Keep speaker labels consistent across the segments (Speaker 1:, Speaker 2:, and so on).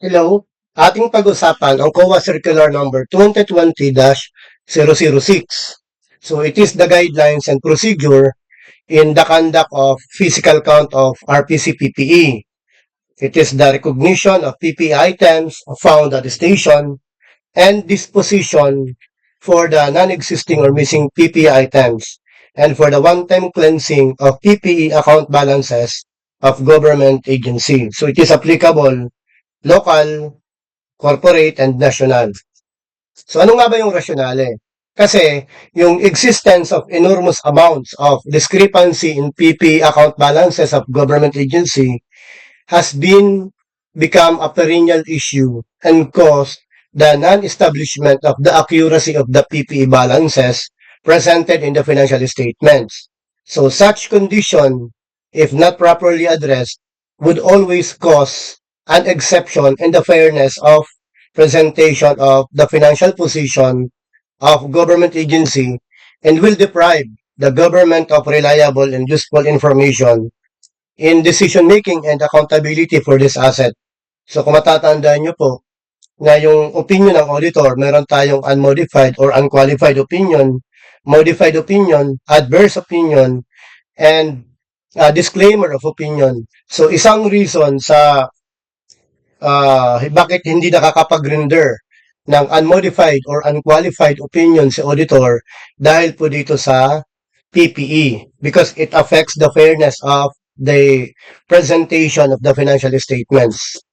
Speaker 1: Hello, ating pag-usapan ang COA Circular Number 2020-006. So it is the guidelines and procedure in the conduct of physical count of RPC PPE. It is the recognition of PPE items found at the station and disposition for the non-existing or missing PPE items and for the one-time cleansing of PPE account balances of government agency. So it is applicable local, corporate, and national. So ano nga ba yung rasyonale? Kasi yung existence of enormous amounts of discrepancy in PP account balances of government agency has become a perennial issue and caused the non-establishment of the accuracy of the PPE balances presented in the financial statements. So such condition, if not properly addressed, would always cause an exception in the fairness of presentation of the financial position of government agency and will deprive the government of reliable and useful information in decision making and accountability for this asset. So kung matatandaan nyo po na yung opinion ng auditor, meron tayong unmodified or unqualified opinion, modified opinion, adverse opinion, and disclaimer of opinion. So isang reason sa bakit hindi nakakapag-render ng unmodified or unqualified opinion si auditor dahil po dito sa PPE because it affects the fairness of the presentation of the financial statements.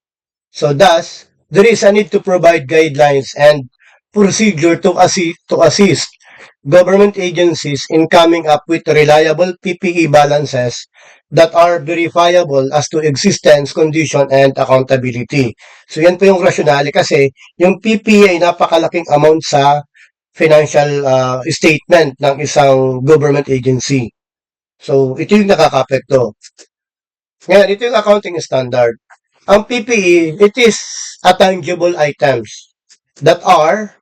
Speaker 1: So thus, there is a need to provide guidelines and procedure to assist government agencies in coming up with reliable PPE balances that are verifiable as to existence, condition, and accountability. So yan po yung rationale kasi yung PPE ay napakalaking amount sa financial statement ng isang government agency. So ito yung nakaka-apekto. Ngayon, ito yung accounting standard. Ang PPE, it is a tangible items that are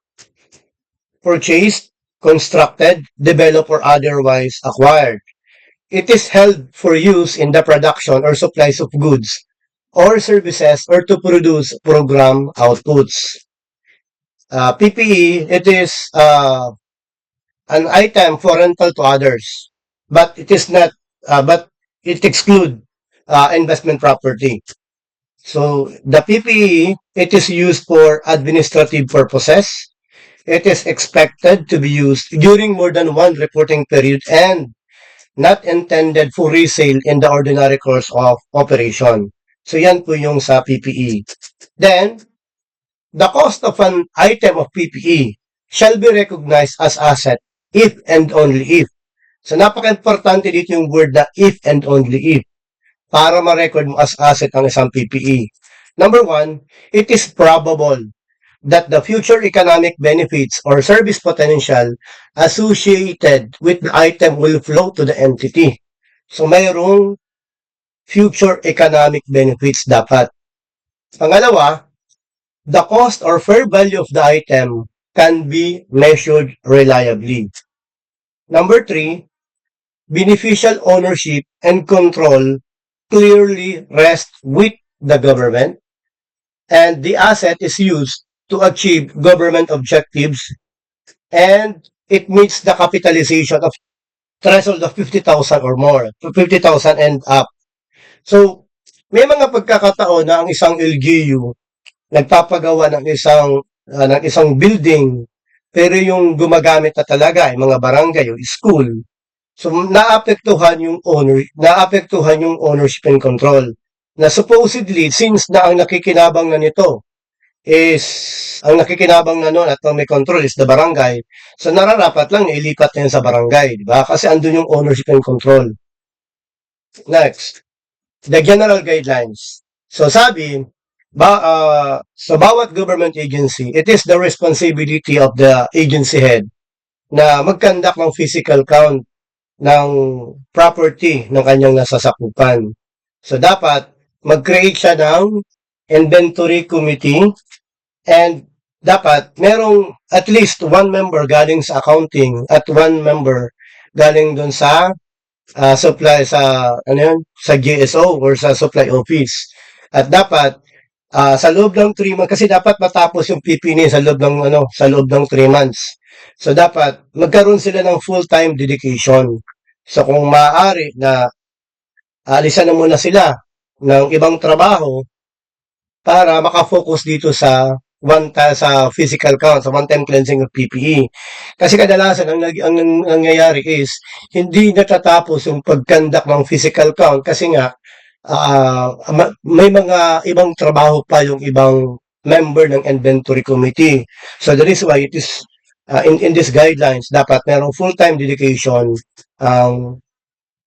Speaker 1: purchased, constructed, developed, or otherwise acquired. It is held for use in the production or supplies of goods or services or to produce program outputs. PPE, it is an item for rental to others, but it is not, but it exclude investment property. So the PPE, it is used for administrative purposes. It is expected to be used during more than one reporting period and not intended for resale in the ordinary course of operation. So yan po yung sa PPE. Then, the cost of an item of PPE shall be recognized as asset if and only if. So napaka-importante dito yung word na if and only if para ma-record mo as asset ang isang PPE. Number one, it is probable that the future economic benefits or service potential associated with the item will flow to the entity. So mayroong future economic benefits dapat. Pangalawa, the cost or fair value of the item can be measured reliably. Number three, beneficial ownership and control clearly rest with the government and the asset is used to achieve government objectives and it meets the capitalization of threshold of 50,000 or more, to 50,000 and up. So, may mga pagkakataon na ang isang LGU nagpapagawa ng isang building pero yung gumagamit na talaga ay mga barangay o school. So, naapektuhan yung ownership and control. Na supposedly, since na ang nakikinabang na nito ang nakikinabang na noon at may control is the barangay. So nararapat lang ilipat yan sa barangay, di ba? Kasi andun yung ownership and control. Next, the general guidelines. So sabi, sa bawat government agency, it is the responsibility of the agency head na mag-conduct ng physical count ng property ng kanyang nasasakupan. So dapat mag-create siya ng inventory committee and dapat merong at least one member galing sa accounting at one member galing dun sa supply sa sa GSO or sa supply office. At dapat sa loob ng 3 months, kasi dapat matapos yung PPE sa loob ng, sa loob ng 3 months. So, dapat magkaroon sila ng full-time dedication. So, kung maaari na alisan na muna sila ng ibang trabaho para makafocus dito sa sa physical count, sa one-time cleansing of PPE. Kasi kadalasan ang nangyayari is hindi natatapos yung pagkandak ng physical count kasi nga may mga ibang trabaho pa yung ibang member ng inventory committee. So that is why it is in these guidelines dapat merong full-time dedication ang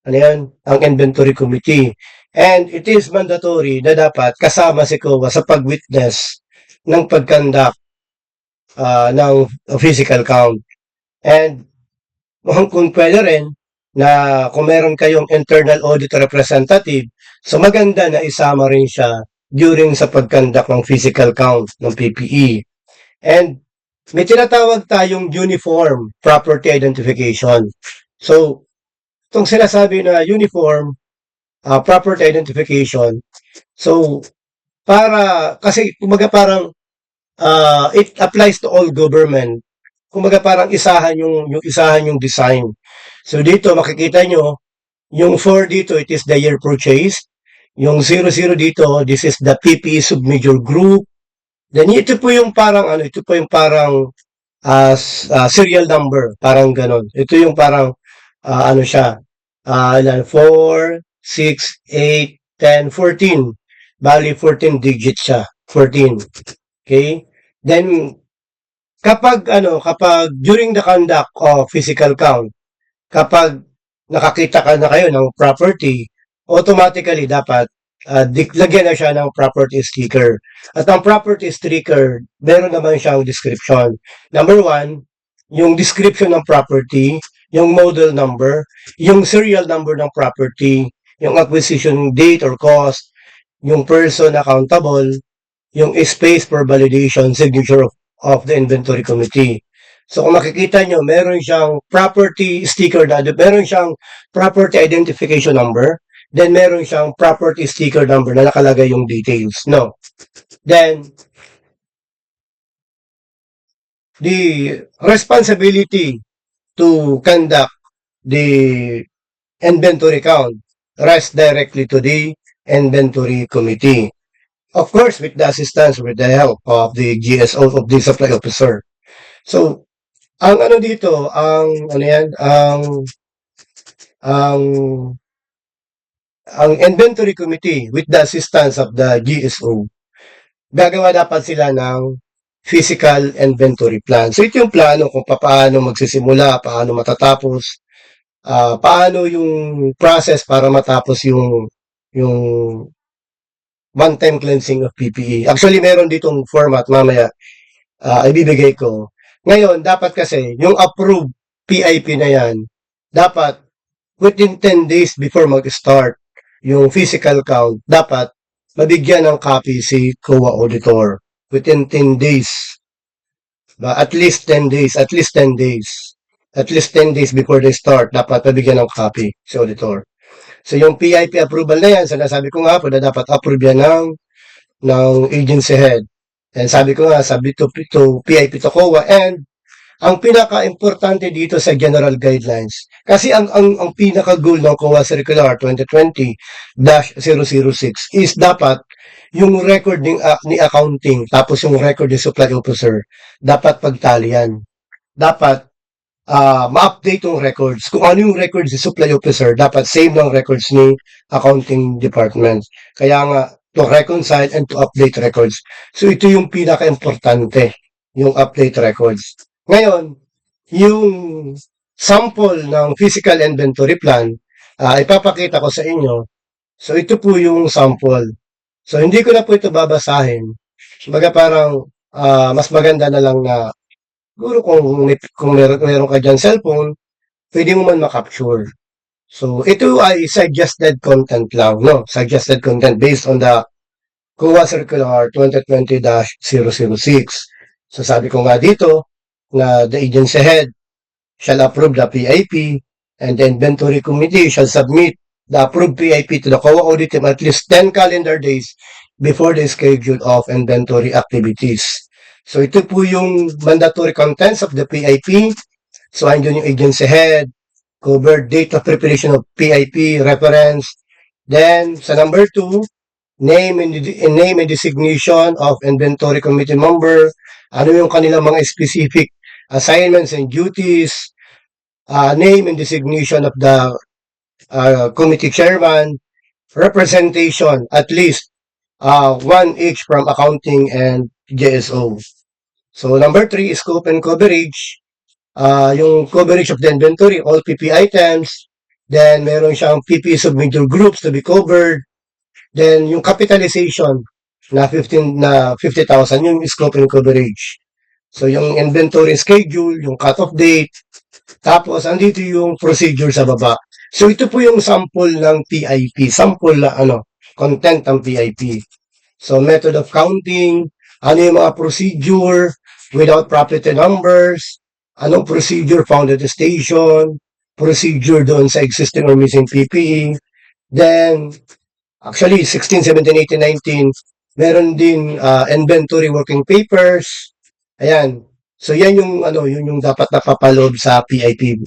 Speaker 1: ang inventory committee. And it is mandatory na dapat kasama si COA sa pag-witness ng pagkandak ng physical count. And kung pwede rin na kung meron kayong internal audit representative, so maganda na isama rin siya during sa pagkandak ng physical count ng PPE. And may tinatawag tayong uniform property identification. So, itong sinasabi na uniform property identification, so, kasi kumaga parang it applies to all government. Kumaga parang isahan yung design. So dito makikita nyo, yung 4 dito, it is the year purchased. Yung 00 dito, this is the PPE submajor group. Then ito po yung parang serial number, parang ganon. Ito yung parang siya, 4, 6, 8, 10, 14. Bali 14 digits siya, 14. Okay? Then kapag during the conduct of physical count, kapag nakakita ka na kayo ng property, automatically dapat lagyan na siya ng property sticker. At ang property sticker, meron naman siyang description. Number 1, yung description ng property, yung model number, yung serial number ng property, yung acquisition date or cost, yung person accountable, yung space for validation, signature of the inventory committee. So kung makikita nyo, meron siyang property sticker meron siyang property identification number, then meron siyang property sticker number na nakalagay yung details, no? Then, the responsibility to conduct the inventory count rests directly to the inventory committee. Of course, with the assistance, with the help of the GSO, of the supply officer. So, ang dito, ang inventory committee, with the assistance of the GSO, gagawa dapat sila ng physical inventory plan. So, ito yung plano kung paano magsisimula, paano matatapos, paano yung process para matapos yung one-time cleansing of PPE. Actually, meron ditong format mamaya ibibigay ko. Ngayon, dapat kasi yung approved PIP na yan, dapat within 10 days before mag-start yung physical count, dapat mabigyan ng copy si COA auditor within 10 days. At least 10 days. At least 10 days before they start, dapat mabigyan ng copy si auditor. So, yung PIP approval na yan, sinasabi ko nga po na dapat approve yan ng agency head. And sabi ko nga, sabi to PIP to COA. And ang pinaka-importante dito sa general guidelines, kasi ang pinaka-goal ng COA Circular 2020-006 is dapat yung record ni accounting, tapos yung record ni supply officer, dapat pagtalian. Dapat ma-update yung records. Kung ano yung records ni supply officer, dapat same ng records ni accounting department. Kaya nga, to reconcile and to update records. So, ito yung pinaka-importante, yung update records. Ngayon, yung sample ng physical inventory plan, ipapakita ko sa inyo. So, ito po yung sample. So, hindi ko na po ito babasahin. Baga parang, mas maganda na lang na siguro kung meron ka dyan cellphone, pwede mo man makapture. So, ito ay suggested content lang, no? Suggested content based on the COA Circular 2020-006. So, sabi ko nga dito na the agency head shall approve the PIP and the inventory committee shall submit the approved PIP to the COA audit team at least 10 calendar days before the schedule of inventory activities. So ito po yung mandatory contents of the PIP. So andyan yung agency head, covered date of preparation of PIP, reference. Then sa number 2, name and designation of inventory committee member. Ano yung kanilang mga specific assignments and duties. Name and designation of the committee chairman. Representation, at least one each from accounting and GSO. So number 3 is scope and coverage. Yung coverage of the inventory, all PP items. Then meron siyang PP submajor groups to be covered. Then yung capitalization na 50,000 yung scope and coverage. So yung inventory schedule, yung cut-off date, tapos andito yung procedure sa baba. So ito po yung sample ng PIP, sample na content ng PIP. So method of counting, ano yung mga procedure without property numbers, anong procedure found at the station, procedure doon sa existing or missing PPE. Then actually 16, 17, 18, 19, meron din inventory working papers. Ayan. So yan yung yun yung dapat napapaload sa PIP.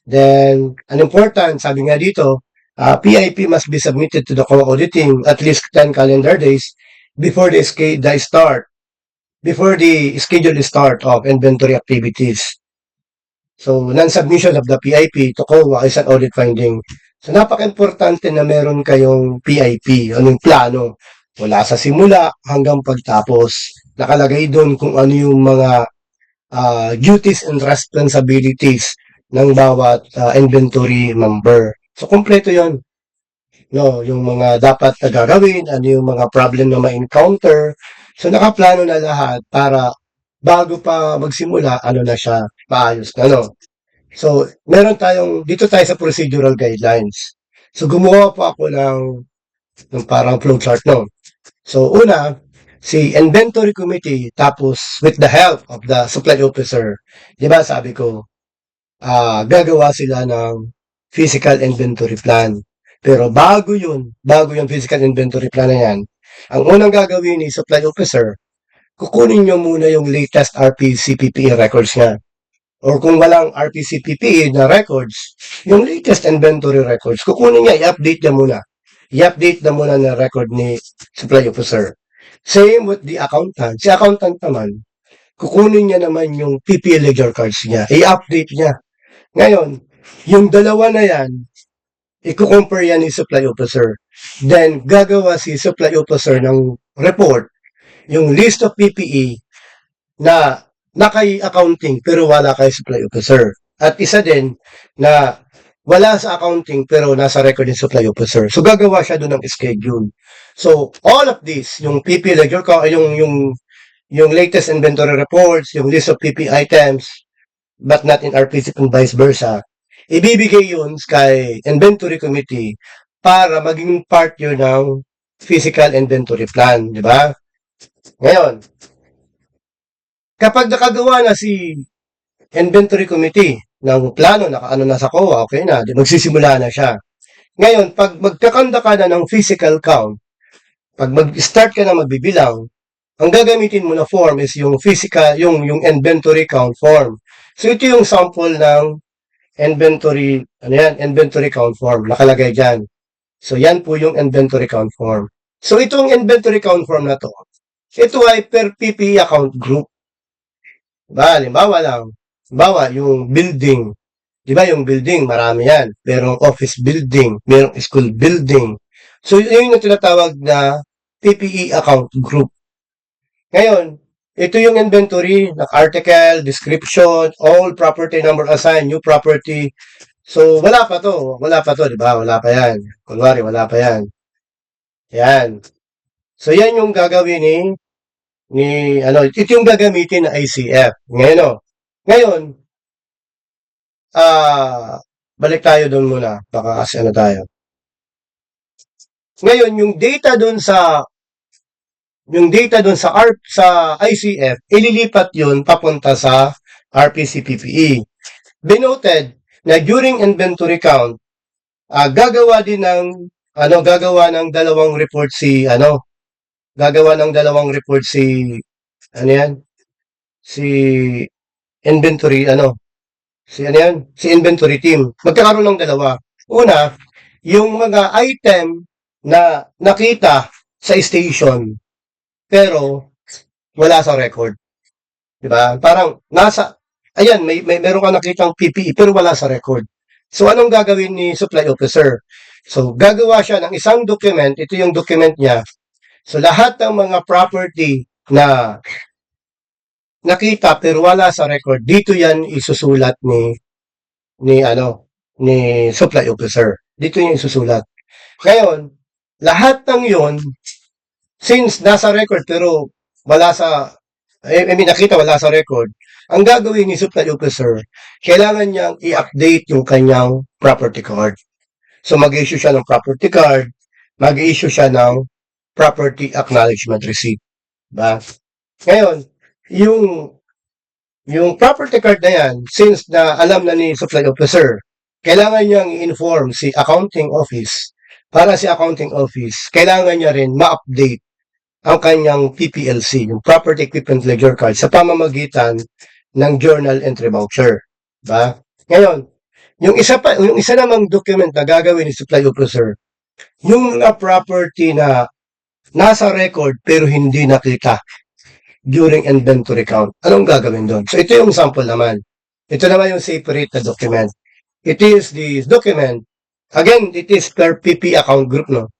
Speaker 1: Then an important, sabi nga dito, PIP must be submitted to the co-auditing at least 10 calendar days before the scheduled start of inventory activities. So non-submission of the PIP to COA is an audit finding. So napaka-importante na meron kayong PIP, anong plano, mula sa simula hanggang pagtapos. Nakalagay doon kung ano yung mga duties and responsibilities ng bawat inventory member. So kompleto 'yon. No, yung mga dapat na gagawin, ano yung mga problem na ma-encounter. So nakaplano na lahat para bago pa magsimula, na siya, maayos na, So, dito tayo sa procedural guidelines. So, gumawa po ako ng parang flowchart, So, una, si inventory committee, tapos with the help of the supply officer, di ba sabi ko, gagawa sila ng physical inventory plan. Pero bago yung physical inventory plan na yan, ang unang gagawin ni supply officer, kukunin nyo muna yung latest RPC-PPE records niya. Or kung walang RPC-PPE na records, yung latest inventory records, kukunin niya, i-update niya muna. I-update na muna na record ni supply officer. Same with the accountant. Si accountant naman, kukunin niya naman yung PPE ledger cards niya. I-update niya. Ngayon, yung dalawa na yan, i-compare yan ni supply officer. Then, gagawa si supply officer ng report, yung list of PPE na kay accounting pero wala kay supply officer. At isa din na wala sa accounting pero nasa record ng supply officer. So gagawa siya doon ng schedule. So all of this, yung PP ledger, yung latest inventory reports, yung list of PP items, but not in RPC and vice versa, ibibigay yun kay inventory committee para maging part yun ng physical inventory plan, di ba? Ngayon, kapag nakagawa na si inventory committee ng plano, na sa COA, okay na, magsisimula na siya. Ngayon, pag magkakanda ka na ng physical count, pag mag-start ka na magbibilang, ang gagamitin mo na form is yung physical, yung inventory count form. So, ito yung sample ng inventory, inventory count form, nakalagay dyan. So, yan po yung inventory count form. So, itong inventory count form na to, ito ay per PPE account group. Diba? Halimbawa, yung building. Diba yung building, marami yan. Merong office building, merong school building. So, yun yung tinatawag na PPE account group. Ngayon, ito yung inventory, article, description, all property number assigned, new property. So, wala pa to, diba? Wala pa yan. Kunwari, wala pa yan. Yan. So, yan yung gagawin ito yung gagamitin na ICF. Ngayon, balik tayo doon muna. Baka kasi tayo. Ngayon, yung data doon sa ICF, ililipat yun papunta sa RPC-PPE. Benoted na during inventory count, gagawa din ng gagawa ng dalawang report gagawa ng dalawang report ano yan, si inventory, si inventory team. Magkakaroon ng dalawa. Una, yung mga item na nakita sa station, pero wala sa record. Diba? Parang ayan, meron ka nakitang PPE, pero wala sa record. So, anong gagawin ni supply officer? So, gagawa siya ng isang document. Ito yung document niya. So, lahat ng mga property na nakita pero wala sa record, dito yan isusulat ni supply officer. Dito yung isusulat. Ngayon, lahat ng yon, since nasa record pero wala sa, nakita wala sa record, ang gagawin ni supply officer, kailangan niyang i-update yung kanyang property card. So, mag-issue siya ng property card, mag-issue siya ng property acknowledgement receipt. Diba? Ngayon, yung property card na yan, since na alam na ni supply officer, kailangan niyang i-inform si accounting office. Para si accounting office, kailangan niya rin ma-update ang kanyang PPLC, yung Property Equipment Ledger Card, sa pamamagitan ng Journal Entry Voucher. Diba? Ngayon, yung isa namang document na gagawin ni supply officer, yung mga property na nasa record pero hindi nakita during inventory count. Anong gagawin doon? So, ito yung sample naman. Ito naman yung separate na document. It is the document. Again, it is per PP account group, no?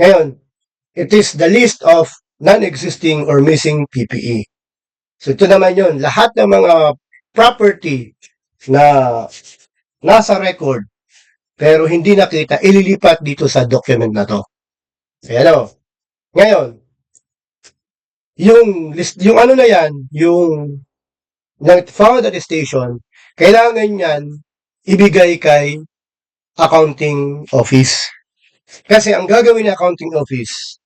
Speaker 1: Ngayon, it is the list of non-existing or missing PPE. So, ito naman yun. Lahat ng mga property na nasa record pero hindi nakita, ililipat dito sa document na to. Ayan o. Ngayon, yung ano na yan, yung found at station, kailangan yan ibigay kay accounting office. Kasi ang gagawin ng accounting office,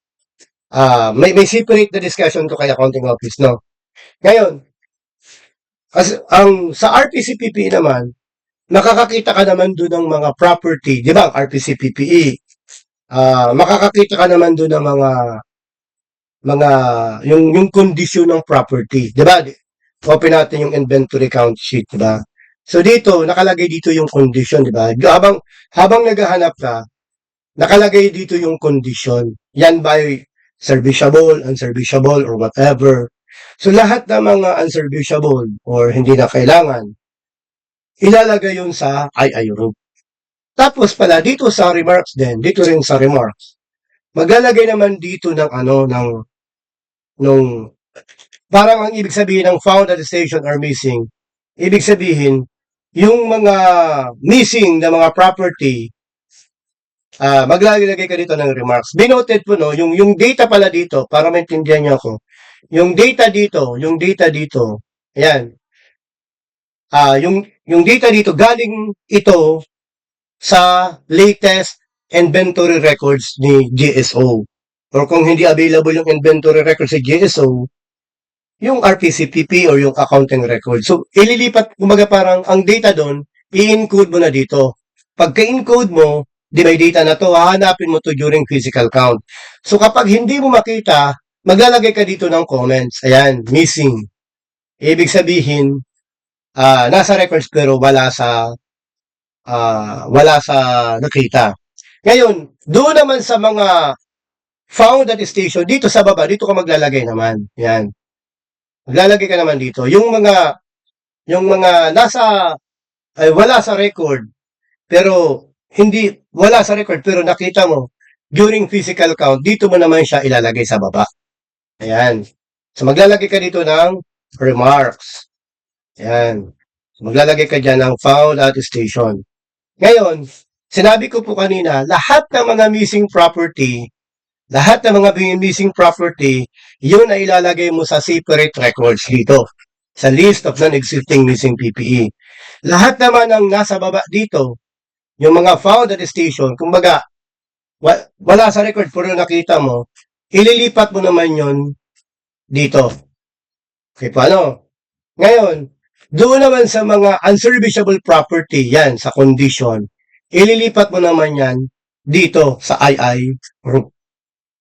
Speaker 1: may separate na discussion to kay accounting office, no? Ngayon, sa RPCPPE naman, makakakita ka naman doon ng mga property, di ba? RPCPPE, makakakita ka naman doon ng yung kondisyon ng property, di ba? Open natin yung inventory count sheet, di ba? So dito, nakalagay dito yung condition, di ba? Habang naghahanap ka, nakalagay dito yung condition. Yan ba serviceable, unserviceable, or whatever. So lahat ng mga unserviceable or hindi na kailangan, ilalagay yun sa IIRO. Tapos pala, dito sa remarks din, dito rin sa remarks, maglalagay naman dito ng parang ang ibig sabihin ng found at station or missing, ibig sabihin, yung mga missing na mga property, maglalagay ka dito ng remarks. Binoted po, no, yung data pala dito, para maintindihan niyo ako, yung data dito, ayan, yung data dito, galing ito sa latest inventory records ni GSO. Or kung hindi available yung inventory records sa GSO, yung RPCPP or yung accounting record. So, ililipat, kumbaga parang ang data doon, i-encode mo na dito. Pagka-encode mo, di may data na to, hahanapin mo to during physical count. So, kapag hindi mo makita, maglalagay ka dito ng comments. Ayan, missing. Ibig sabihin, nasa records pero wala sa nakita. Ngayon, doon naman sa mga found at station, dito sa baba, dito ka maglalagay naman. Yan. Maglalagay ka naman dito. Yung mga wala sa record, pero wala sa record, pero nakita mo, during physical count, dito mo naman siya ilalagay sa baba. Ayan. So, maglalagay ka dito ng remarks. Ayan. So, maglalagay ka dyan ng found at station. Ngayon, sinabi ko po kanina, lahat ng mga missing property, yun ay ilalagay mo sa separate records dito, sa list of non-existing missing PPE. Lahat naman ng nasa baba dito, yung mga found at station, kumbaga, wala sa record pero nakita mo, ililipat mo naman yun dito. Okay, paano? Ngayon, doon naman sa mga unserviceable property, yan, sa condition, ililipat mo naman yan dito sa II Group.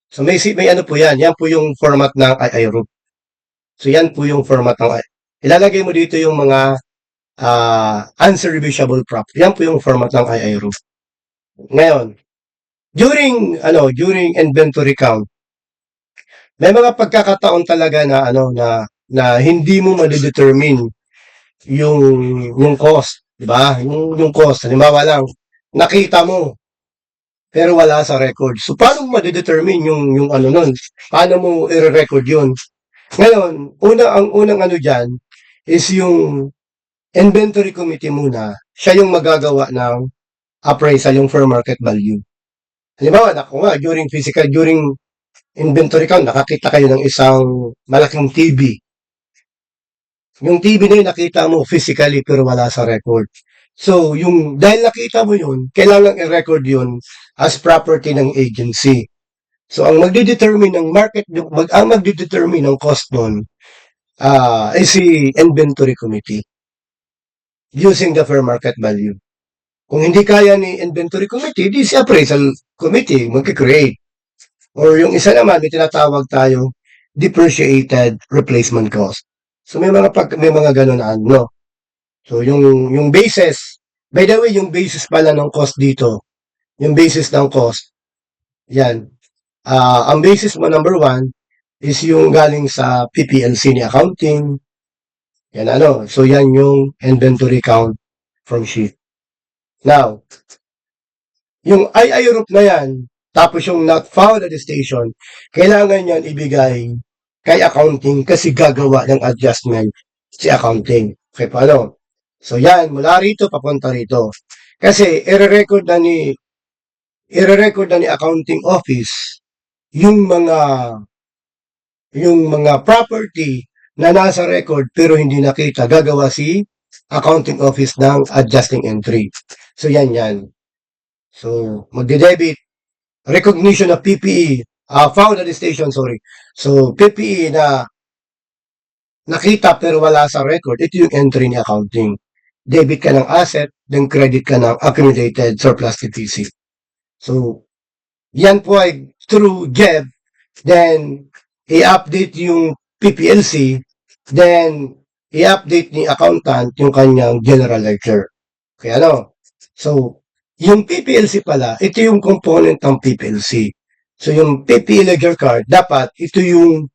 Speaker 1: So may ano po yan. Yan po yung format ng II Group. So yan po yung format ng ilalagay mo dito yung mga unserviceable prop. Yan po yung format ng II Group. Ngayon, during inventory count, may mga pagkakataon talaga na na hindi mo ma-determine yung cost, 'di ba? Yung cost, halimbawa lang, nakita mo pero wala sa record. So paano mo ma-determine yung ano nun? Paano mo i-record 'yun? Ngayon, ang unang ano diyan is yung inventory committee muna. Siya yung magagawa ng appraisal, yung fair market value. Halimbawa, during inventory count, nakakita kayo ng isang malaking TV. Yung TV na yun, nakita mo physically pero wala sa record. So, dahil nakita mo yun, kailangan i-record yun as property ng agency. So, ang magdidetermine ng magdidetermine ng cost nun, ay si inventory committee using the fair market value. Kung hindi kaya ni inventory committee, di si appraisal committee magkikreate. Or yung isa naman, may tinatawag tayo depreciated replacement cost. So may mga ganun na ano. So yung basis, by the way, yung basis pala ng cost dito, yung basis ng cost, yan. Ang basis mo number 1 is yung galing sa PPLC ni accounting. Yan ano. So yan yung inventory count from sheet. Now, yung II Group na yan, tapos yung not found at the station, kailangan yan ibigay kay accounting kasi gagawa ng adjustment si accounting. Okay, paano? So yan, mula rito papunta rito. Kasi i-record na ni accounting office yung mga property na nasa record pero hindi nakita, gagawa si accounting office ng adjusting entry. So yan. So magde-debit recognition of PPE, found at the station, sorry. So, PPE na nakita pero wala sa record, ito yung entry ni accounting. Debit ka ng asset, then credit ka ng accumulated surplus TTC. So, yan po ay through JEB, then i-update yung PPLC, then i-update ni accountant yung kanyang general ledger. Kaya So, yung PPLC pala, ito yung component ng PPLC. So, yung PPE ledger card, dapat ito yung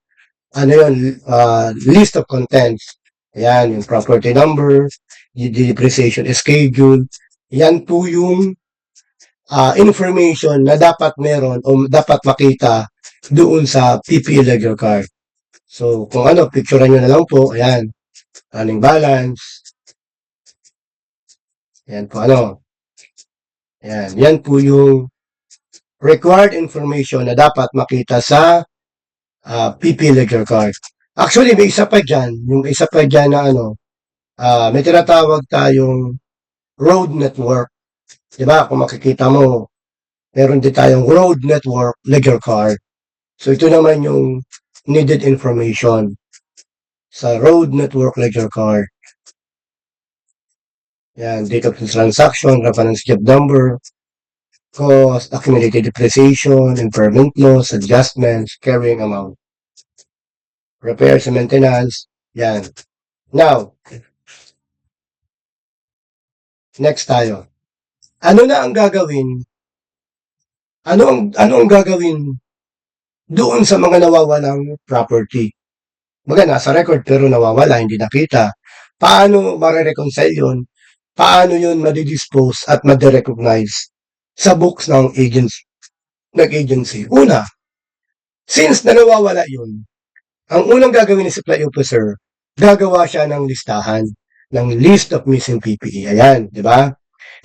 Speaker 1: list of contents. Ayan, yung property number, yung depreciation schedule. Yan po yung information na dapat meron o dapat makita doon sa PPE ledger card. So, kung picturean nyo na lang po, ayan, running balance. Ayan po, yan po yung required information na dapat makita sa PP ledger card. Actually, may isa pa dyan. Yung isa pa dyan na may tinatawag tayong road network. Diba? Kung makikita mo, meron din tayong road network ledger card. So, ito naman yung needed information sa road network ledger card. Yan, date of transaction, reference job number, cost, accumulated depreciation, impairment loss, adjustments, carrying amount, repairs and maintenance. Yan. Now, next tayo. Ano ang gagawin doon sa mga nawawalang property? Baga, nasa record pero nawawala, hindi nakita. Paano mare-reconcile yun? Paano yun madidispose at madirecognize sa books ng agency? Una, since nawawala yun, ang unang gagawin ni supply officer, gagawa siya ng listahan, ng list of missing PPE. Ayan, di ba?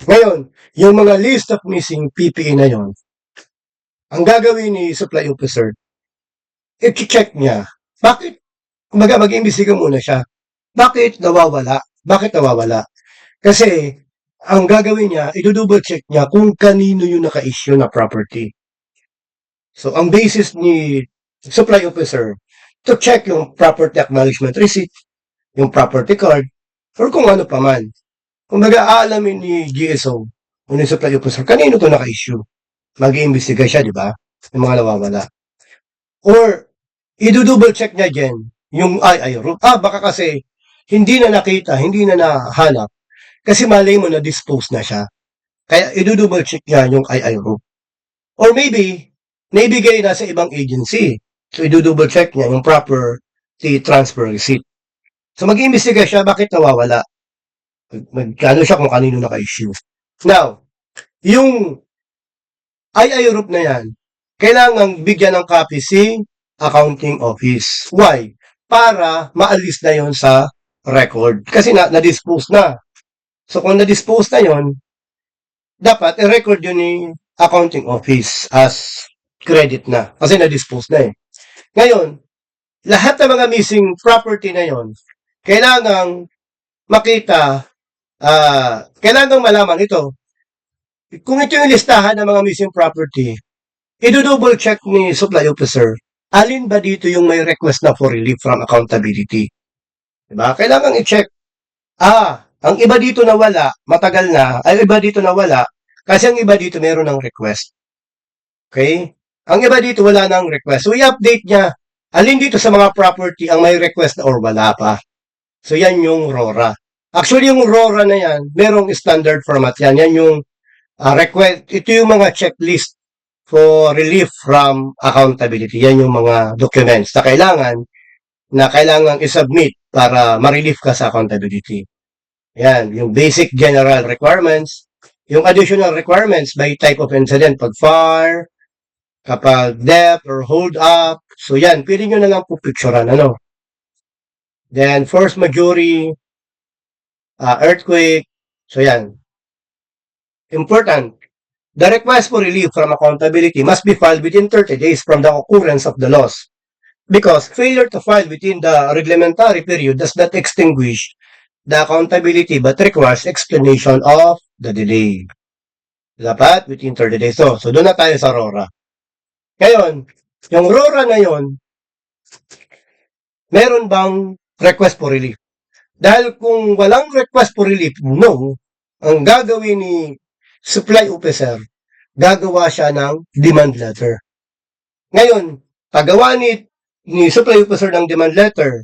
Speaker 1: Ngayon, yung mga list of missing PPE na yon, ang gagawin ni supply officer, i-check niya. Bakit? Kumbaga, mag-imbestiga muna siya. Bakit nawawala? Kasi, ang gagawin niya, i-double check niya kung kanino yung naka-issue na property. So, ang basis ni supply officer, to check yung property acknowledgement receipt, yung property card, or kung ano pa man. Kung aalamin ni GSO, o ni supply officer, kanino to naka-issue. mag-iimbestiga siya, di ba? Yung mga nawawala. Or, i-double check niya dyan yung IIRO. Baka kasi hindi na nakita, hindi na nahanap. Kasi malay mo na dispose na siya. Kaya i-double check niya yung IIRO. Or maybe, naibigay na sa ibang agency. So, i-double check niya yung property transfer receipt. So, mag-iimbestiga siya, bakit nawawala? Magkano siya kung kanino naka-issue. Now, yung IIRO na yan, kailangang bigyan ng copy si accounting office. Why? Para maalis na yon sa record. Kasi na-dispose na. So, kung na-dispose na yon, dapat i-record yun ni accounting office as credit na. Kasi na-dispose na eh. Ngayon, lahat ng mga missing property na yon, kailangang makita, kailangang malaman ito. Kung ito yung listahan ng mga missing property, i-double check ni supply officer, alin ba dito yung may request na for relief from accountability? Diba? Kailangan i-check. Ang iba dito nawala, matagal na, ay iba dito nawala, kasi ang iba dito meron ng request. Okay? Ang iba dito wala ng request. So, i-update niya, alin dito sa mga property ang may request na or wala pa. So, yan yung RORA. Actually, yung RORA na yan, merong standard format yan. Yan yung request. Ito yung mga checklist for relief from accountability. Yan yung mga documents na kailangan i-submit para ma-relief ka sa accountability. Yan, yung basic general requirements, yung additional requirements by type of incident, pag fire, kapag death or hold up. So yan, pwede nyo na lang po picturean, ano. Then, force majeure, earthquake. So yan. Important. The request for relief from accountability must be filed within 30 days from the occurrence of the loss. Because failure to file within the reglementary period does not extinguish the accountability but requires explanation of the delay. Dapat within 30 days. So doon na tayo sa RORA. Ngayon, yung RORA na yon, meron bang request for relief? Dahil kung walang request for relief, no, ang gagawin ni supply officer, gagawa siya ng demand letter. Ngayon, paggawa ni supply officer ng demand letter,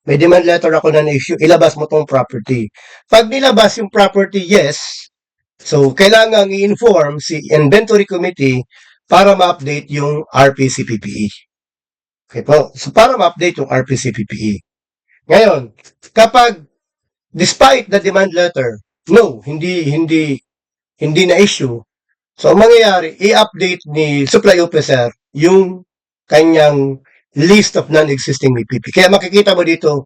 Speaker 1: may demand letter ako na na-issue, ilabas mo tong property. Pag nilabas yung property, yes, so kailangan i-inform si inventory committee para ma-update yung RPCPPE. Okay po, so para ma-update yung RPCPPE. Ngayon, kapag despite the demand letter, no, hindi na issue. So, ang mangyayari, i-update ni supply officer yung kanyang list of non-existing MPP. Kaya makikita mo dito,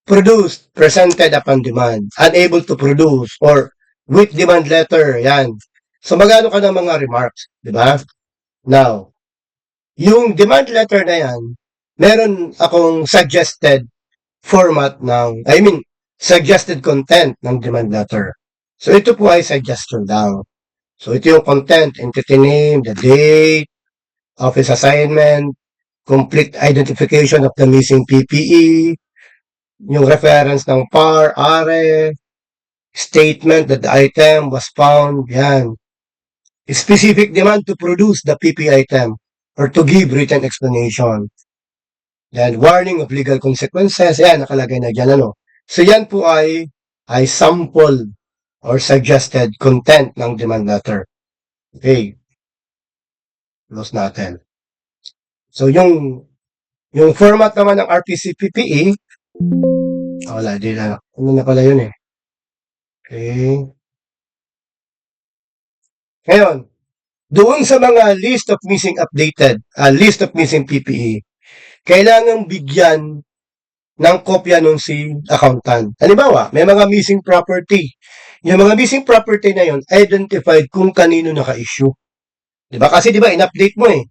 Speaker 1: produced, presented upon demand, unable to produce, or with demand letter, yan. So, magano ka ng mga remarks, di ba? Now, yung demand letter na yan, meron akong suggested format suggested content ng demand letter. So, ito po ay suggestion lang. So, ito yung content, entity name, the date, office assignment, complete identification of the missing PPE, yung reference ng PAR, ARE, statement that the item was found, yan. Specific demand to produce the PPE item or to give written explanation. Then, warning of legal consequences, yan, nakalagay na dyan, ano. So, yan po ay sample or suggested content ng demand letter. Okay. Close natin. So, yung format naman ng RPCPPE, wala, di na. Ano na pala yun eh. Okay. Ngayon, doon sa mga list of missing PPE, kailangan bigyan ng kopya nun si accountant. Halimbawa, may mga missing property. Yung mga missing property na yon identified kung kanino naka-issue. Diba? Kasi diba, in-update mo eh.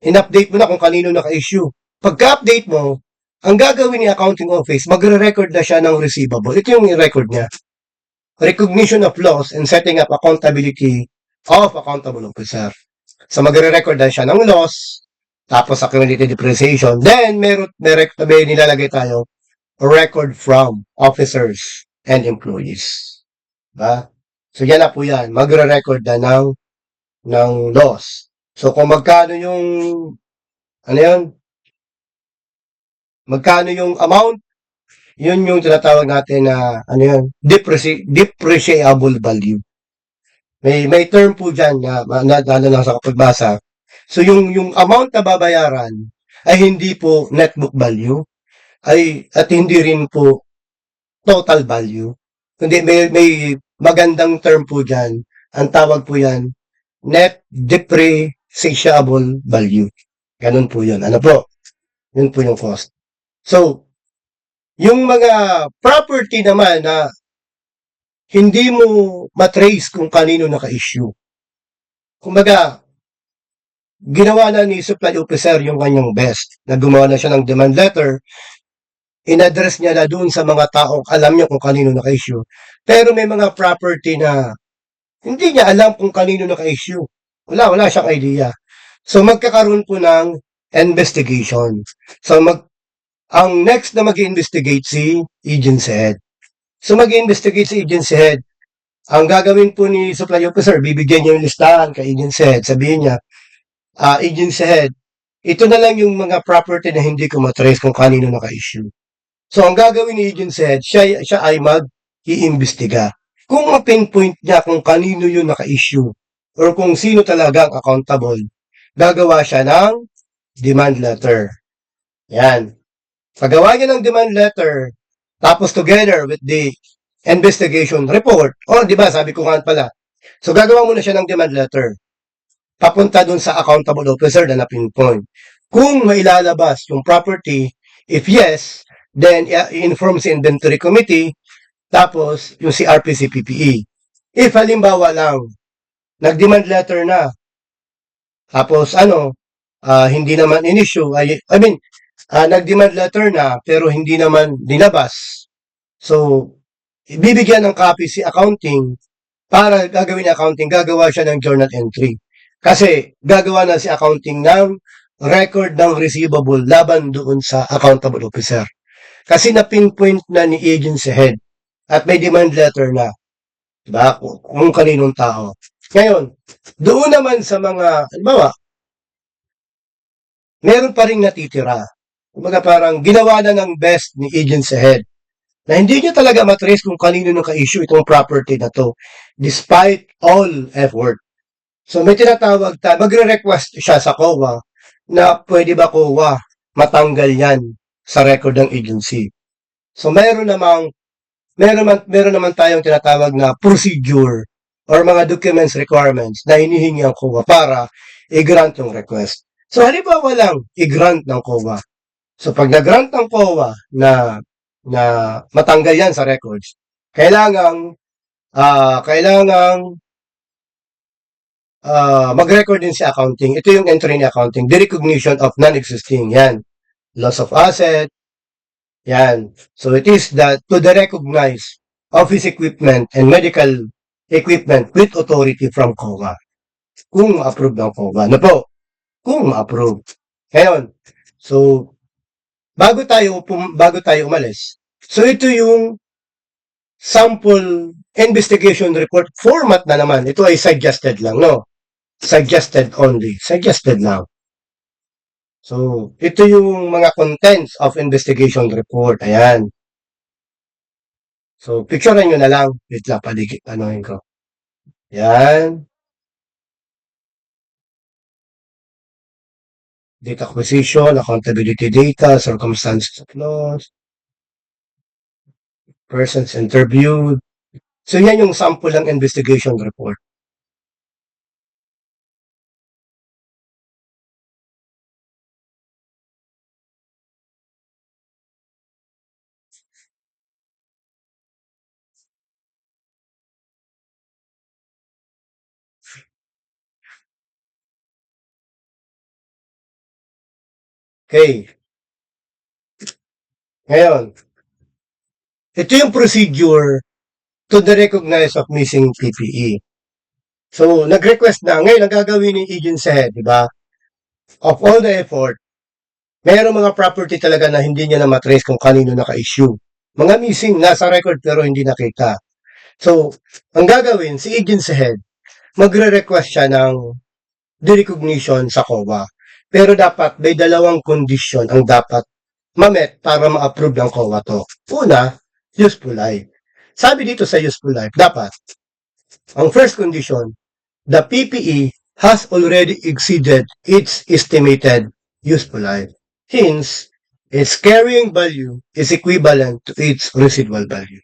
Speaker 1: In-update mo na kung kanino naka-issue. Pagka-update mo, ang gagawin ni accounting office, magre-record na siya ng receivable. Ito yung i-record niya. Recognition of loss and setting up accountability of accountable officer. So, magre-record na siya ng loss, tapos accumulated depreciation. Then, may nilalagay tayo, record from officers and employees. Diba? So, yan na po yan. Magre-record na ng ng loss. So, kung magkano yung, ano yun, magkano yung amount, yun yung tinatawag natin na, ano yun, depreciable value. May term po dyan na lalo na sa kapagbasa. So, yung amount na babayaran ay hindi po net book value, at hindi rin po total value. Kundi may magandang term po dyan. Ang tawag po yan, net depreciable value. Ganun po yun. Ano po? Yun po yung cost. So, yung mga property naman na hindi mo matrace kung kanino naka-issue. Kumbaga, ginawa na ni supply officer yung kanyang best. Na gumawa na siya ng demand letter, in-address niya na doon sa mga taong alam niya kung kanino naka-issue. Pero may mga property na hindi niya alam kung kanino naka-issue. Wala siyang idea. So, magkakaroon po ng investigation. So, ang next na mag-investigate si agency head. So, mag-investigate si agency head. Ang gagawin po ni supply officer, bibigyan niya yung listahan kay agency head. Sabihin niya, agency head, ito na lang yung mga property na hindi ko matrace kung kanino naka-issue. So, ang gagawin ni agency head, siya ay mag-iimbestiga. Kung ma-pinpoint niya kung kanino yung naka-issue or kung sino talaga ang accountable, gagawa siya ng demand letter. Yan. Paggawa niya ng demand letter, tapos together with the investigation report, di ba, sabi ko nga pala. So, gagawa muna siya ng demand letter. Papunta dun sa accountable officer na na-pinpoint. Kung mailalabas yung property, if yes, then i-inform si inventory committee, tapos yung si RPC-PPE. If halimbawa lang, nag-demand letter na, tapos hindi naman in-issue, nag-demand letter na, pero hindi naman dinabas. So, bibigyan ng copy si accounting, para gagawin ng accounting, gagawa siya ng journal entry. Kasi, gagawa na si accounting ng record ng receivable laban doon sa accountable officer. Kasi na-pinpoint na ni agency head at may demand letter na, diba, kung kaninong tao. Ngayon, doon naman sa mga, halimbawa, meron pa rin natitira. Kumbaga parang ginawa na ng best ni agency head na hindi niya talaga matrace kung kanino naka-issue itong property na to despite all effort. So may tinatawag magre-request siya sa COA na pwede ba COA matanggal yan sa record ng agency. So meron naman tayong tinatawag na procedure or mga documents requirements na hinihingi ang COA para i-grant yung request. So halimbawa lang i-grant ng COA. So pag nag-grant ng COA na matanggal yan sa records, kailangang mag-record din si accounting. Ito yung entry ni accounting. The recognition of non-existing. Yan. Loss of asset. Yan. So it is to the recognize office equipment and medical equipment with authority from COA. Kung ma-approve ng COA. Ano po? Kung ma-approve. Ngayon, so, bago tayo umalis, so ito yung sample investigation report format na naman. Ito ay suggested lang, no? Suggested only. Suggested lang. So, ito yung mga contents of investigation report. Ayan. So, picturean nyo na lang. Wait lang, anohin ko. Ayan. Data acquisition, accountability data, circumstances of loss, persons interviewed. So, yan yung sample ng investigation report. Okay. Ngayon, ito yung procedure to the recognize of missing PPE. So, nag-request na. Ngayon, ang gagawin ng agency head, di ba? Of all the effort, mayroong mga property talaga na hindi niya na matrace kung kanino naka-issue. Mga missing, nasa record pero hindi nakita. So, ang gagawin, si agency head, magre-request siya ng derecognition sa COA. Pero dapat may dalawang kondisyon ang dapat ma-met para ma-approve ng COA to. Una, useful life. Sabi dito sa useful life, dapat, ang first condition, the PPE has already exceeded its estimated useful life. Hence, its carrying value is equivalent to its residual value.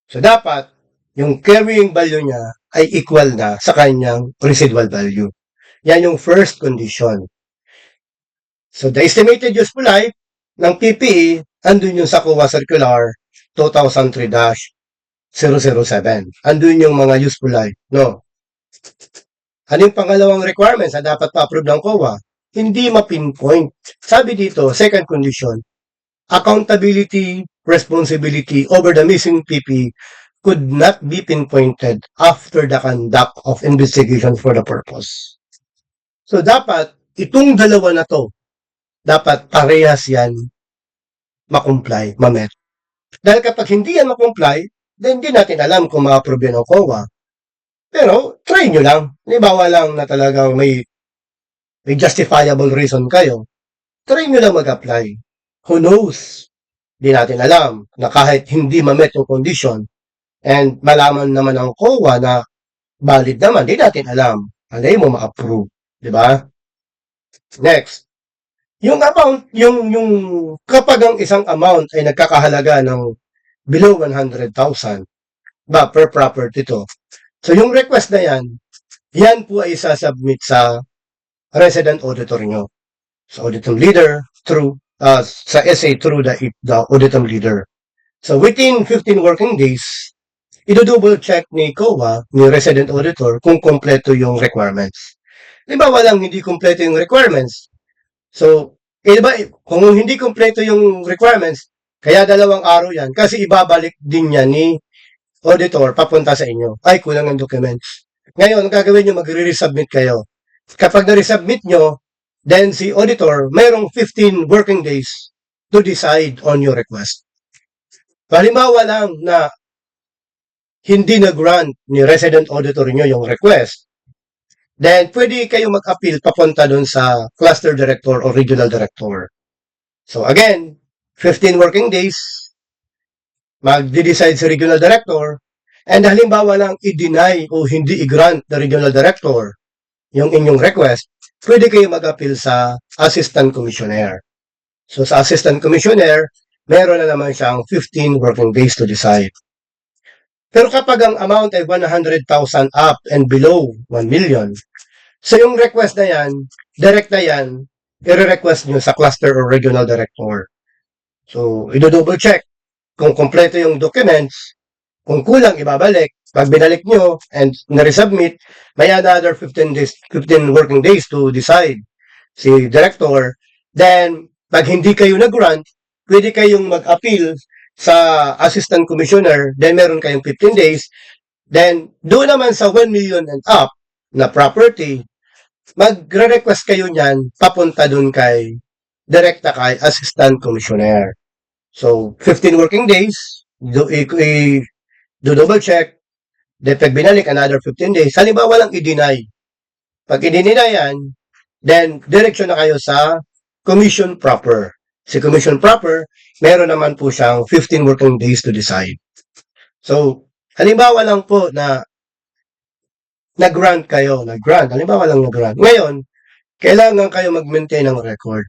Speaker 1: So, dapat, yung carrying value niya ay equal na sa kanyang residual value. Yan yung first condition. So, the estimated useful life ng PPE, andun yung sa COA Circular 2003-007. Andun yung mga useful life, no? Ano yung pangalawang requirements na dapat pa-approve ng COA? Hindi ma-pinpoint. Sabi dito, second condition, accountability, responsibility over the missing PPE could not be pinpointed after the conduct of investigation for the purpose. So, dapat, itong dalawa na to, dapat parehas yan ma-comply, ma-met. Dahil kapag hindi yan ma-comply, then hindi natin alam kung ma-approve yan ng COA. Pero, try nyo lang. Halimbawa lang na talagang may justifiable reason kayo. Try nyo lang mag-apply. Who knows? Hindi natin alam na kahit hindi ma-met yung condition and malaman naman ng COA na valid naman, hindi natin alam. Alay mo ma-approve. Diba? Next. Yung amount, yung kapag ang isang amount ay nagkakahalaga ng below 100,000 ba per property to. So yung request na yan po ay isasubmit sa resident auditor nyo. Sa auditor leader through sa SA through the auditor leader. So within 15 working days, i-double check ni COA, ni resident auditor, kung kompleto yung requirements. Diba walang hindi kompleto yung requirements? So, iba, kung hindi kompleto yung requirements, kaya 2 araw yan, kasi ibabalik din yan ni auditor papunta sa inyo. Ay, kulang ang documents. Ngayon, ang gagawin nyo, magre-resubmit kayo. Kapag na-resubmit nyo, then si auditor, mayroong 15 working days to decide on your request. Halimbawa lang na hindi na-grant ni resident auditor nyo yung request, then pwede kayo mag-appeal papunta dun sa cluster director or regional director. So again, 15 working days, mag-decide si regional director, and halimbawa lang i-deny o hindi i-grant na regional director yung inyong request, pwede kayo mag-appeal sa assistant commissioner. So sa assistant commissioner, meron na naman siyang 15 working days to decide. Pero kapag ang amount ay 100,000 up and below 1 million, so yung request na yan, direct na yan, i-request nyo sa cluster or regional director. So, i-double check kung kompleto yung documents, kung kulang, ibabalik. Pag binalik nyo and na-resubmit, may another 15 working days to decide si director. Then, pag hindi kayo nag-grant, pwede kayong mag-appeal sa assistant commissioner, then meron kayong 15 days. Then, doon naman sa 1 million and up na property, magre-request kayo niyan papunta doon direkta kay assistant commissioner. So, 15 working days, do-double check, then pag binalik, another 15 days. Halimbawa lang i-deny. Pag i-deny yan, then direksyon na kayo sa commission proper. Si commission proper, meron naman po siyang 15 working days to decide. So, halimbawa lang po na nag-grant kayo, halimbawa lang nag-grant. Ngayon, kailangan kayo mag-maintain ng record.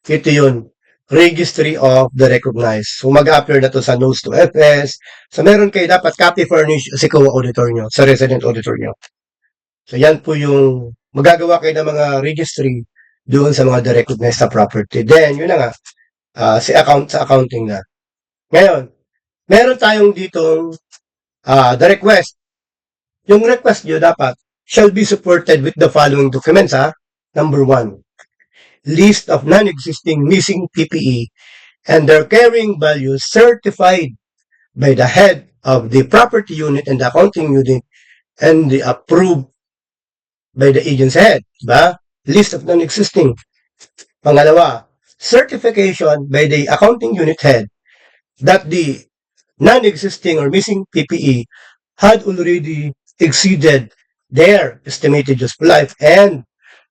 Speaker 1: Ito yun, registry of the recognized. So, mag-appear na to sa notes to FS. So, meron kayo dapat copy furnish si COA auditor nyo, sa resident auditor nyo. So, yan po yung magagawa kayo ng mga registry doon sa mga recognized na property. Then, yun na nga, sa accounting na. Ngayon, meron tayong ditong the request. Yung request nyo dapat shall be supported with the following documents, Number 1, list of non-existing missing PPE and their carrying values certified by the head of the property unit and the accounting unit and the approved by the agency head. Diba? List of non-existing. Pangalawa, certification by the accounting unit head that the non-existing or missing PPE had already exceeded their estimated useful life and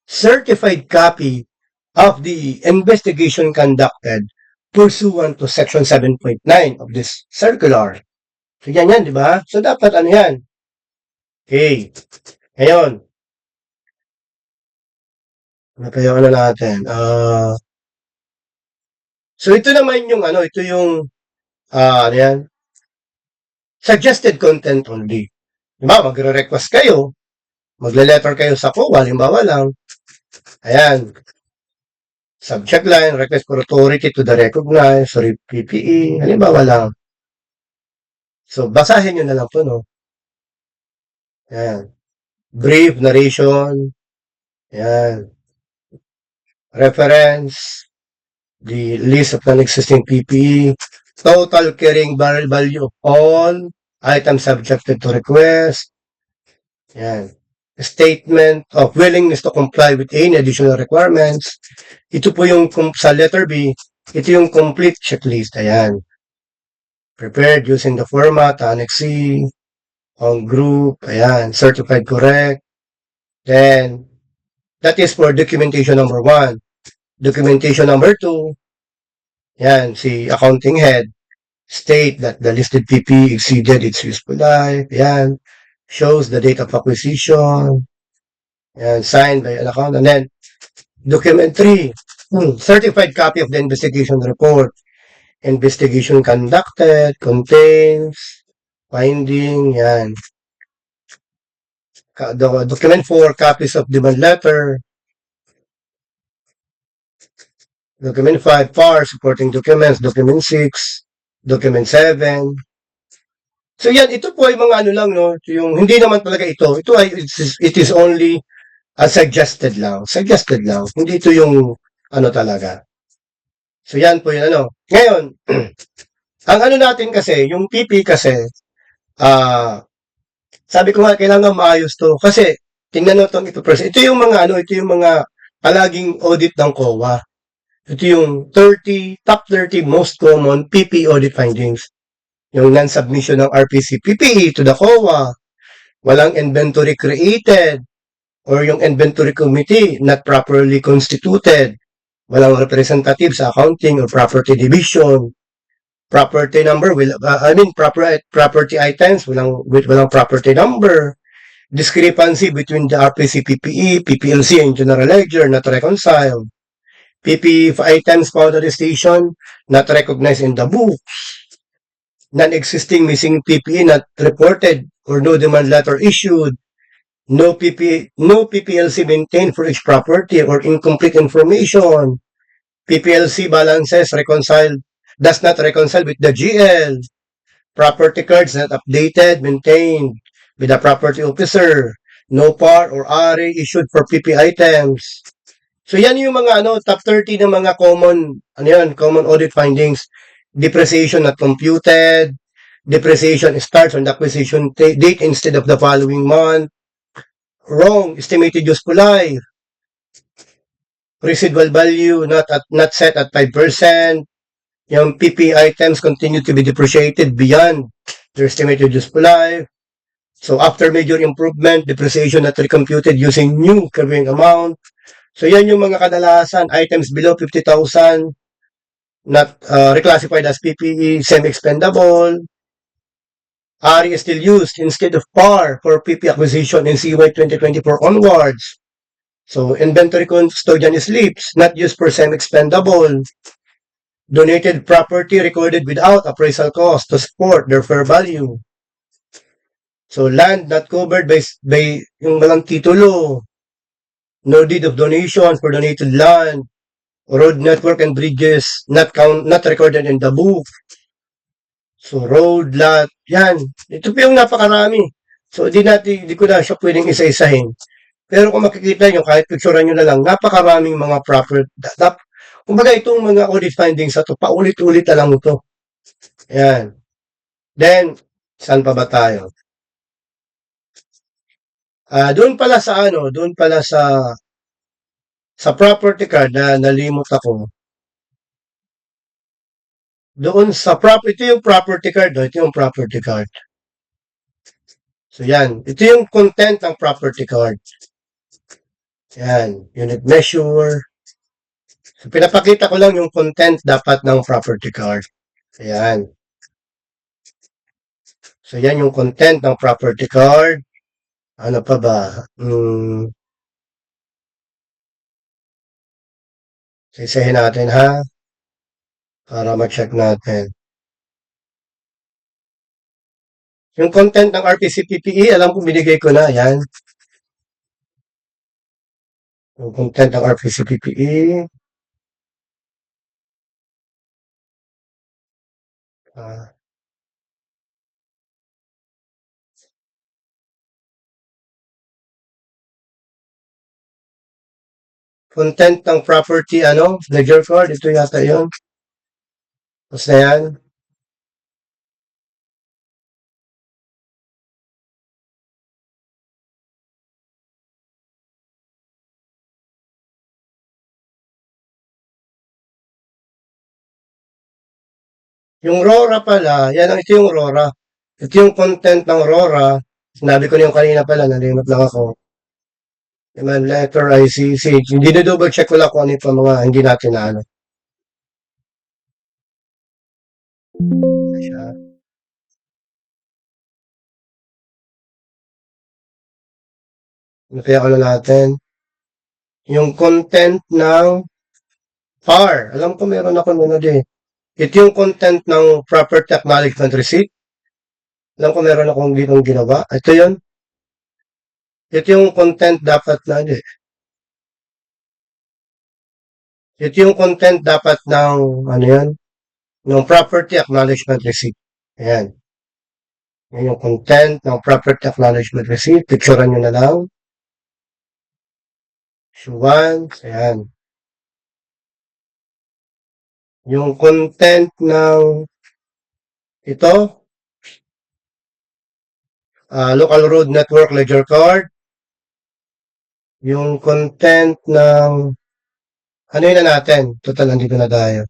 Speaker 1: certified copy of the investigation conducted pursuant to Section 7.9 of this circular. So, yan, di ba? So, dapat ano yan? Okay. Ngayon, ano pa yung ano natin? So, ito naman yung ano, ito yung, ano yan? Suggested content only. Diba? Magre-request kayo, magle-letter kayo sa COA, halimbawa lang. Ayan. Subject line, request for authority to the recognized, sorry, PPE, halimbawa lang. So, basahin nyo na lang po, no? Ayan. Brief narration. Ayan. Reference. The list of non-existing PPE. Total carrying barrel value of all items subjected to request. Ayan. Statement of willingness to comply with any additional requirements. Ito po yung sa letter B, ito yung complete checklist. Ayan. Prepared using the format, Annex C, on group, ayan, certified correct. Then, that is for documentation number 1. Documentation number 2, ayan, si accounting head, state that the listed PP exceeded its useful life, ayan, shows the date of acquisition, ayan, signed by an account, and then, document 3, certified copy of the investigation report. Investigation conducted, contains, finding, yan. Document 4, copies of demand letter. Document 5, FAR, supporting documents. Document 6, document 7. So yan, ito po ay mga ano lang, no? Yung, hindi naman talaga ito. Ito ay, it is only suggested lang. Suggested lang. Hindi ito yung ano talaga. So yan po yung ano. Ngayon, ang ano natin kasi, yung PP kasi, sabi ko nga, kailangan maayos to. Kasi, tingnan nyo itong ito first. Ito yung mga, ano, ito yung mga palaging audit ng COA. Ito yung top 30 most common PP audit findings. Yung non-submission ng RPC PPE to the COA. Walang inventory created. Or yung inventory committee not properly constituted. Walang representative sa accounting or property division. Property number, property items, walang property number. Discrepancy between the RPC PPE, PPLC, and General Ledger not reconciled. PPE items found at the station not recognized in the books. Non-existing missing PPE not reported or no demand letter issued. No PPLC maintained for each property or incomplete information. PPLC balances does not reconcile with the GL. Property cards not updated, maintained with the property officer. No PAR or RA issued for PP items. So yan yung mga top 30 ng mga common audit findings. Depreciation not computed. Depreciation starts on the acquisition date instead of the following month. Wrong estimated useful life. Residual value not set at 5%. Yung PP items continue to be depreciated beyond their estimated useful life. So after major improvement, depreciation not recomputed using new carrying amount. So yan yung mga kadalasan, items below 50,000 not reclassified as PPE, semi-expendable. RE is still used instead of PAR for PP acquisition in CY 2024 onwards. So inventory custodian slips not used for semi-expendable. Donated property recorded without appraisal cost to support their fair value. So land not covered by yung walang titulo. No deed of donation for donated land. Road network and bridges not recorded in the book. So road lot, yan. Ito po yung napakarami. So di ko na siya pwedeng isa-isahin. Pero kung makikita nyo, kahit picturean nyo na lang, napakaraming mga property. Kumbaga itong mga audit findings ito, paulit-ulit na lang ito. Ayan. Then, saan pa ba tayo? Doon pala sa property card na nalimot ako. Doon sa ito yung property card, ito yung property card. So yan, ito yung content ng property card. Yan, unit measure. So, pinapakita ko lang yung content dapat ng property card. Ayan. So, yan yung content ng property card. Ano pa ba? Sisahin natin ha. Para ma-check natin. Yung content ng RPC-PPE, alam ko binigay ko na. Yan. Yung content ng RPC-PPE. Content ng property, ledger card. Ito yata yun. Tapos na yan. Yung RORA pala, ito yung RORA. Ito yung content ng RORA. Sinabi ko na yung kanina pala, nalimot lang ako. Yung letter ICC. Hindi na double check ko lang kung ano yung mga hindi natin na ano. Siya. Ano kaya ano natin? Yung content ng PAR. Alam ko meron ako nunod eh. Ito yung content ng Property Acknowledgement Receipt. Alam ko meron akong ginawa. Ito yun. Ito yung content dapat na, ito yung content dapat ng, ng Property Acknowledgement Receipt. Ayan. Yan yung content ng Property Acknowledgement Receipt. Picturean nyo na lang. Issue 1. Ayan. Yung content ng ito, Local Road Network Ledger Card. Yung content ng ano yun na natin? Total, nandito na tayo.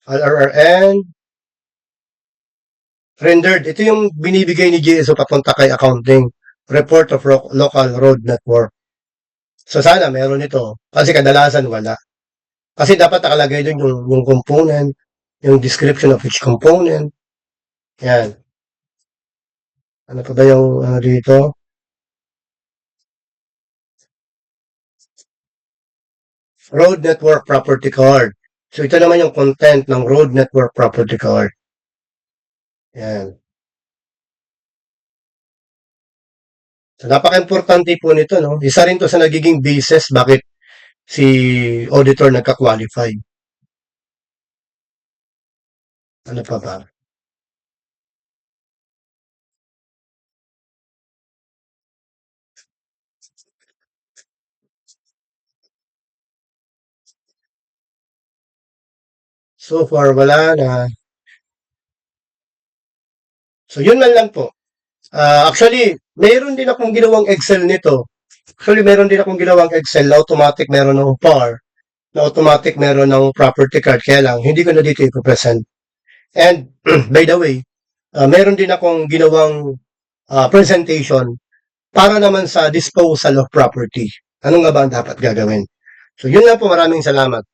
Speaker 1: LRRN. Rendered. Ito yung binibigay ni GSO papunta kay accounting. Report of Local Road Network. So sana meron ito. Kasi kadalasan wala. Kasi dapat nakalagay doon yung component, yung description of each component. Yan. Ano pa ba yung dito? Road Network Property Card. So ito naman yung content ng Road Network Property Card. Yan. So napaka-importante po nito, no? Isa rin to sa nagiging basis bakit si auditor nagka-qualify. Ano pa ba? So far, wala na. So, yun man lang po. Actually, mayroon din akong ginawang Excel nito. Actually, meron din akong ginawang Excel na automatic meron ng PAR, na automatic meron ng property card. Kaya lang, hindi ko na dito ipopresent. And, by the way, meron din akong ginawang presentation para naman sa disposal of property. Ano nga ba ang dapat gagawin? So, yun lang po. Maraming salamat.